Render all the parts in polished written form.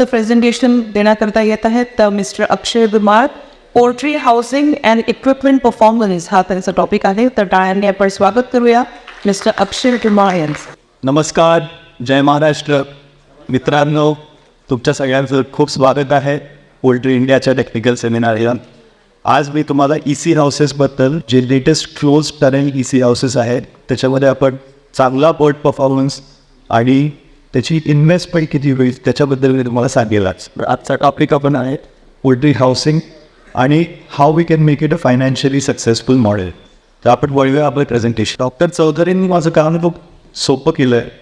तर प्रेझेंटेशन देण्याकरता येत आहेत तर mister Akshay Vimar, poultry housing and equipment performance हा त्यांचा टॉपिक आहे. तर टाळ्यांनी आपण स्वागत करूया मिस्टर अक्षय विमार यांचं. नमस्कार, जय महाराष्ट्र. मित्रांनो, तुमच्या सगळ्यांचं खूप स्वागत आहे पोल्ट्री इंडियाच्या टेक्निकल सेमिनारला. आज मी तुम्हाला EC हाऊसेसबद्दल जे latest close turn EC houses आहेत त्याच्यामध्ये आपण चांगला बर्ड परफॉर्मन्स आणि त्याची इन्व्हेस्टमेंट किती होईल त्याच्याबद्दल मी तुम्हाला सांगेलच. आजचा टॉपिक आपण आहे पोल्ट्री हाऊसिंग आणि how we can make it a financially successful model. तर आपण वळूया आपलं प्रेझेंटेशन. डॉक्टर चौधरींनी माझं काम खूप सोपं केलं आहे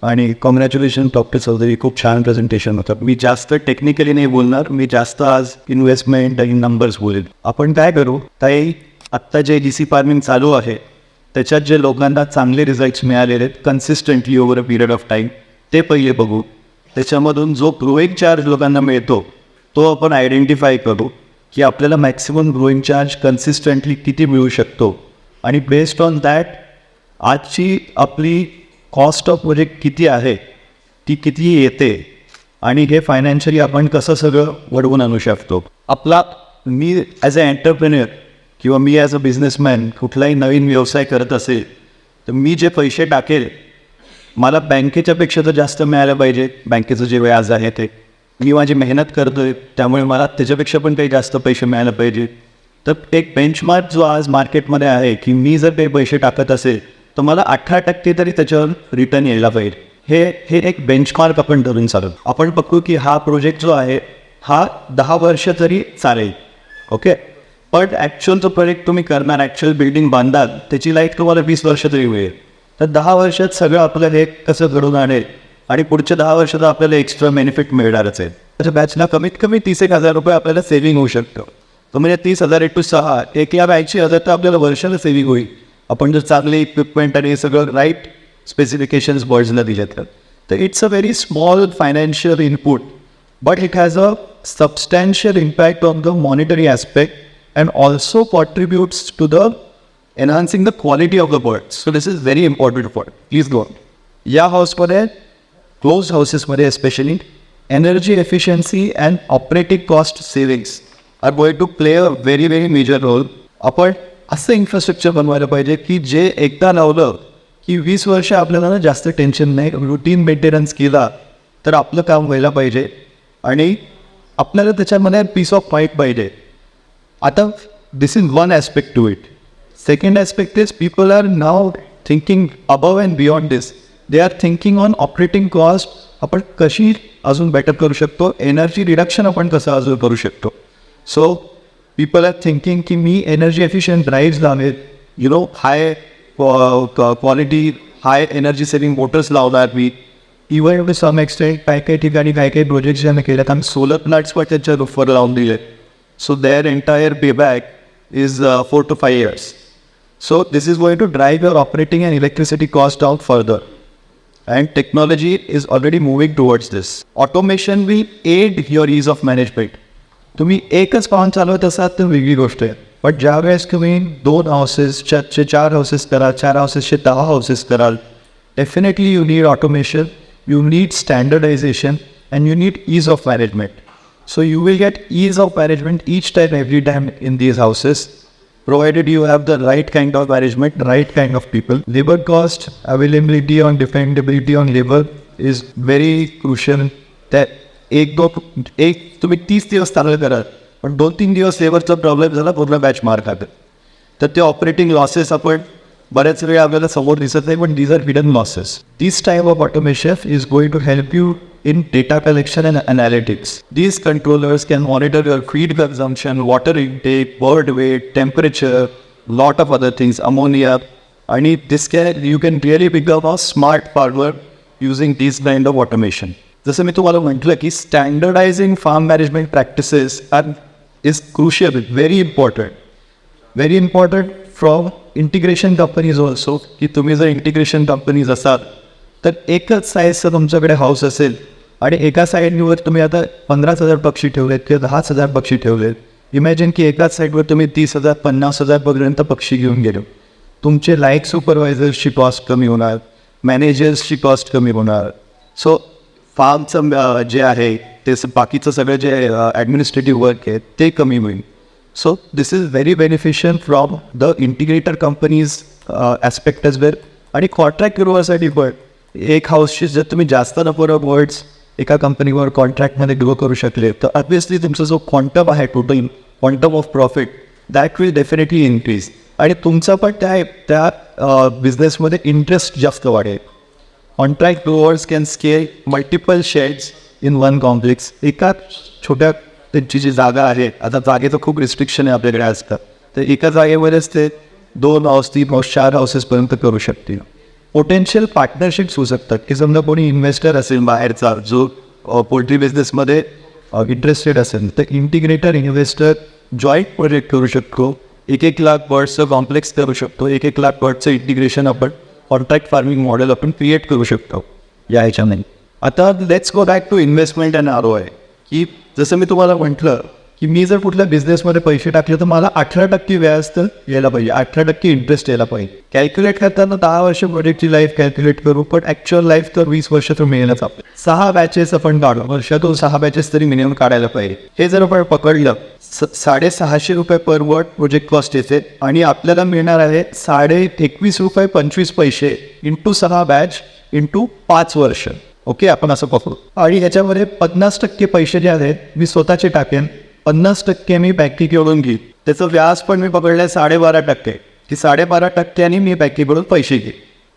आणि कॉंग्रॅच्युलेशन डॉक्टर चौधरी, खूप छान प्रेझेंटेशन होतं. मी जास्त टेक्निकली नाही बोलणार, मी जास्त आज इन्व्हेस्टमेंट आणि नंबर्स बोलेल. आपण काय करू ताई, आत्ता जे DC फार्मिंग चालू आहे त्याच्यात जे लोकांना चांगले रिझल्ट्स मिळालेले आहेत consistently over a period of time ते पहिले बघू. त्याच्यामधून जो ग्रोईंग चार्ज लोकांना मिळतो तो आपण आयडेंटिफाय करू की आपल्याला मॅक्सिमम ग्रोईंग चार्ज कन्सिस्टंटली किती मिळू शकतो आणि बेस्ड ऑन दॅट आजची आपली कॉस्ट ऑफ प्रोजेक्ट किती आहे, ती किती येते आणि हे फायनान्शियली आपण कसं सगळं वडवून आणू शकतो. मी ॲज अ एंटरप्रेन्युअर किंवा मी ॲज अ बिझनेसमॅन कुठलाही नवीन व्यवसाय करत असेल तर मी जे पैसे टाकेल मला बँकेच्यापेक्षा तर जास्त मिळालं पाहिजे. बँकेचं जे व्याज आहे ते मी माझी मेहनत करतो आहे त्यामुळे मला त्याच्यापेक्षा पण काही जास्त पैसे मिळायला पाहिजे. तर एक बेंचमार्क जो आज मार्केटमध्ये आहे की मी जर काही पैसे टाकत असेल तर मला 18% तरी त्याच्यावर रिटर्न यायला पाहिजे. हे एक बेंचमार्क आपण धरून चालू. आपण बघू की हा प्रोजेक्ट जो आहे हा 10 वर्ष तरी चालेल, ओके. पण ॲक्च्युअल जो प्रोजेक्ट तुम्ही करणार, ॲक्च्युअल बिल्डिंग बांधाल त्याची लाईफ तुम्हाला 20 वर्ष तरी मिळेल. तर 10 वर्षात सगळं आपल्याला हे कसं घडून आणेल आणि पुढच्या 10 वर्षात आपल्याला एक्स्ट्रा बेनिफिट मिळणारच आहे. त्याच्या बॅचला कमीत कमी 30,000 रुपये आपल्याला सेव्हिंग होऊ शकतं. तर म्हणजे 30,000 × 6 1,80,000 तर आपल्याला वर्षाला सेव्हिंग होईल आपण जर चांगले इक्विपमेंट आणि हे सगळं राईट स्पेसिफिकेशन्स बर्ड्सला दिले तर it's a very small financial input but it has a substantial impact on the monetary aspect and also contributes to the enhancing the quality of the birds. So this is very important for it. Please go on. या हाऊसमध्ये close हाऊसेसमध्ये specially energy efficiency and operating cost savings are going to play a very very major role. आपण असं infrastructure बनवायला पाहिजे की जे एकदा लावलं की 20 वर्ष आपल्याला ना जास्त टेन्शन नाही. रुटीन मेंटेनन्स केला तर आपलं काम व्हायला पाहिजे आणि आपल्याला त्याच्यामध्ये पीस ऑफ माइंड पाहिजे. आता this is one aspect to it. Second aspect is people are now thinking above and beyond this. They are thinking on operating cost. आपण कशी अजून बेटर करू शकतो, एनर्जी रिडक्शन आपण कसं अजून करू शकतो. सो पीपल आर थिंकिंग की मी एनर्जी एफिशियंट ड्राईव्स लावेल, high quality high energy saving Motors लावणार मी. इवन टू सम एक्सटेंट काही ठिकाणी काही प्रोजेक्ट्स ज्यांना केल्यात आम्ही सोलर प्लांट्स पण त्यांच्या रूफवर लावून दिले. So there entire payback is 4 to 5 years. So this is going to drive your operating and electricity cost down further. And technology is already moving towards this. Automation will aid your ease of management. तुम्ही एकच पाहून चालवत असाल तर वेगळी गोष्ट आहे. पण ज्या वेळेस तुम्ही 2 हाऊसेसचे 4 हाऊसेस कराल, 4 हाऊसेसचे 10 हाऊसेस कराल, definitely you need automation, you need standardization and you need ease of management. So you will get ease of management each time, every time in these houses, provided you have the right kind of management, right kind of people. Labor cost, availability and dependability on labor is very crucial. That तुम्ही 30 दिवस चालू कराल पण 2-3 दिवस लेबरचा problem झाला पूर्ण batch मार खातं. तर ते ऑपरेटिंग लॉसेस आपण बऱ्याच वेळा आपल्याला समोर दिसत नाही पण these are hidden losses. This type of automation is going to help you in data collection and analytics. These controllers can monitor your feed consumption, water intake, bird weight, temperature, lot of other things, ammonia. And you can really become a smart farmer using these kind of automation. जसं मी तुम्हाला म्हटलं की standardizing farm management practices is crucial, very important from integration companies also. की तुम्ही जर integration companies असाल तर एकच साईजचं तुमच्याकडे हाऊस असेल आणि एका साईडवर तुम्ही आता 15,000 पक्षी ठेवलेत किंवा 10,000 पक्षी ठेवलेत. इमॅजिन की एकाच साईडवर तुम्ही 30,000 50,000 पर्यंत पक्षी घेऊन गेलो. तुमचे लाईक सुपरवायझर्सची कॉस्ट कमी होणार, मॅनेजर्सची कॉस्ट कमी होणार. सो फार्मचं जे आहे बाकीचं सगळं जे ॲडमिनिस्ट्रेटिव्ह वर्क आहे ते कमी होईल. So this is very beneficial from the integrator companies aspect as well. आणि कॉन्ट्रॅक्ट ग्रोवरसाठी पण एक हाऊसची जर तुम्ही जास्त नंबर ऑफ वर्ड्स एका कंपनीवर कॉन्ट्रॅक्टमध्ये ग्रो करू शकले तर ऑब्वियसली तुमचा जो क्वांटम आहे total quantum of profit that will definitely increase. आणि तुमचा पण त्या बिझनेसमध्ये इंटरेस्ट जास्त वाढेल. Contract growers can scale multiple shades in one complex. एका छोट्या त्यांची जी जागा आहे, आता जागेचं खूप रिस्ट्रिक्शन आहे आपल्याकडे असतं, तर एका जागेवरच ते 2 हाऊस 3 हाऊस 4 हाऊसेसपर्यंत करू शकतील. पोटेन्शियल पार्टनरशिप्स होऊ शकतात की समजा कोणी इन्व्हेस्टर असेल बाहेरचा जो पोल्ट्री बिझनेसमध्ये इंटरेस्टेड असेल तर इंटिग्रेटर इन्व्हेस्टर जॉईंट प्रोजेक्ट करू शकतो. 1-1 लाख बर्ड्सचं कॉम्प्लेक्स करू शकतो. 1-1 लाख बर्ड्सचं इंटिग्रेशन आपण कॉन्ट्रॅक्ट फार्मिंग मॉडेल आपण क्रिएट करू शकतो या ह्याच्यामध्ये. आता let's go back to investment and ROI. की जसं मी तुम्हाला म्हटलं की मी जर कुठल्या बिझनेसमध्ये पैसे टाकले तर मला 18% व्याज तर यायला पाहिजे, 18% इंटरेस्ट यायला पाहिजे. कॅल्क्युलेट करताना 10 वर्ष प्रोजेक्टची लाईफ कॅल्क्युलेट करू, पण ॲक्च्युअल लाईफ तर 20 वर्ष तर मिळेलच. आपलं 6 बॅचेस आपण काढू, वर्षातून 6 बॅचेस तरी मिनिमम काढायला पाहिजे. हे जर आपण पकडलं ₹650 पर वर्ड प्रोजेक्ट कॉस्ट येते आणि आपल्याला मिळणार आहे ₹21.25 इंटू 6 बॅच इंटू 5 वर्ष. ओके, आपण असं पकडू. आणि ह्याच्यामध्ये 50% पैसे जे आहेत मी स्वतःचे टाकेन, 50% मी बँकेकडून घेईन. त्याचं व्याज पण मी पकडलं 12.5%. की 12.5% मी बँकेकडून पैसे घेईन.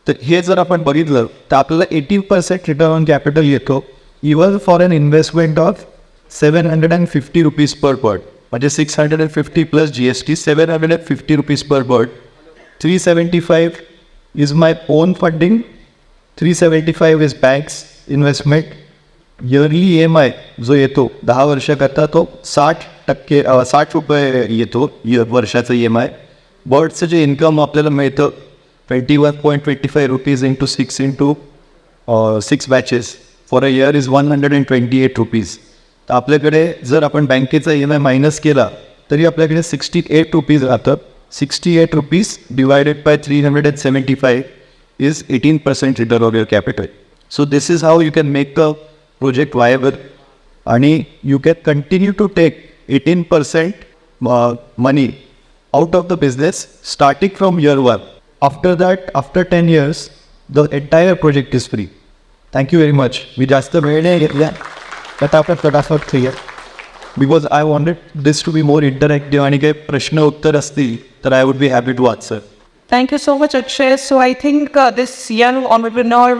तर हे जर आपण बघितलं तर आपल्याला 18% रिटर्न ऑन कॅपिटल येतो even for an investment of ₹750 per bird. म्हणजे 650 plus GST, ₹750 per bird. 375 is my own funding, 375 is bank's investment. Yearly EMI जो येतो 10 वर्षाकरता तो ₹60 येतो वर्षाचं EMI. बर्डचं जे इन्कम आपल्याला मिळतं ₹21.25 into 6 batches for a year is ₹128. तर आपल्याकडे जर आपण बँकेचा EMI मायनस केला तरी आपल्याकडे ₹68 राहतं. ₹68 divided by 375 is 18% return on your capital. So this is how you can make a project viable आणि you can continue to take 18% money out of the business starting from year 1. After that, after 10 years, the entire project is free. Thank you very much. मी जास्त वेळ नाही घेतला, आता आपण फटाफट clear because I wanted this to be more interactive आणि काही प्रश्न उत्तर असतील तर I would be happy to answer. Thank you so much, Akshay. So I think this young entrepreneur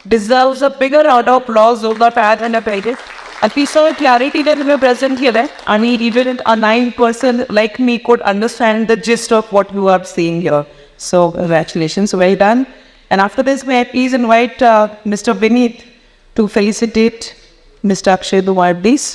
deserves a bigger round of applause over that ad and a credit. And we saw clarity that we were present here, and even a 9% like me could understand the gist of what you are seeing here. So congratulations, well done. And after this, may I please invite Mr. Vineet to felicitate Mr. Akshay Dumar, please.